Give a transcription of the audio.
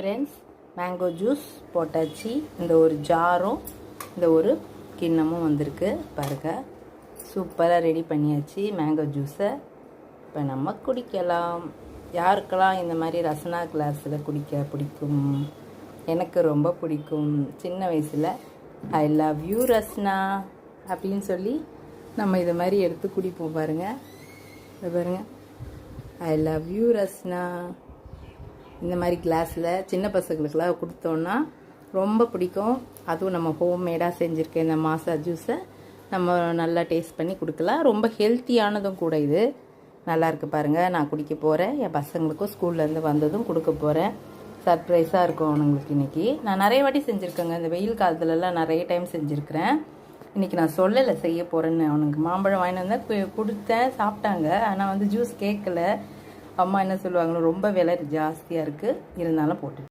Friends, mango juice போட்டாச்சு. இந்த ஒரு ஜாரும் இந்த ஒரு கிண்ணமும் வந்திருக்கு பாருங்கள். சூப்பராக ரெடி பண்ணியாச்சு மேங்கோ ஜூஸை. இப்போ நம்ம குடிக்கலாம். யாருக்கெல்லாம் இந்த மாதிரி ரசனா கிளாஸில் குடிக்க பிடிக்கும்? எனக்கு ரொம்ப பிடிக்கும். சின்ன வயசில் ஐ லவ் யூ ரஸ்னா அப்படின்னு சொல்லி நம்ம இதை மாதிரி எடுத்து குடிப்போம் பாருங்கள். இது பாருங்கள், ஐ லவ் யூ ரஸ்னா. இந்த மாதிரி கிளாஸில் சின்ன பசங்களுக்கெல்லாம் கொடுத்தோன்னா ரொம்ப பிடிக்கும். அதுவும் நம்ம ஹோம்மேடாக செஞ்சுருக்க இந்த மாசா ஜூஸை நம்ம நல்லா டேஸ்ட் பண்ணி கொடுக்கலாம். ரொம்ப ஹெல்த்தியானதும் கூட இது. நல்லாயிருக்கு பாருங்கள். நான் குடிக்க போகிறேன். என் பசங்களுக்கும் ஸ்கூல்லேருந்து வந்ததும் கொடுக்க போகிறேன். சர்ப்ரைஸாக இருக்கும் அவனுங்களுக்கு. இன்றைக்கி நான் நிறைய வாட்டி செஞ்சுருக்கேங்க. இந்த வெயில் காலத்துலலாம் நிறைய டைம் செஞ்சுருக்கிறேன். இன்றைக்கி நான் சொல்லலை செய்ய போகிறேன்னு. அவனுக்கு மாம்பழம் வாங்கிட்டு வந்தால் கொடுத்தேன், சாப்பிட்டாங்க. ஆனால் ஜூஸ் கேட்கல. அம்மா என்ன சொல்லுவாங்களோ, ரொம்ப விலை ஜாஸ்தியாக இருக்குது, இருந்தாலும் போட்டு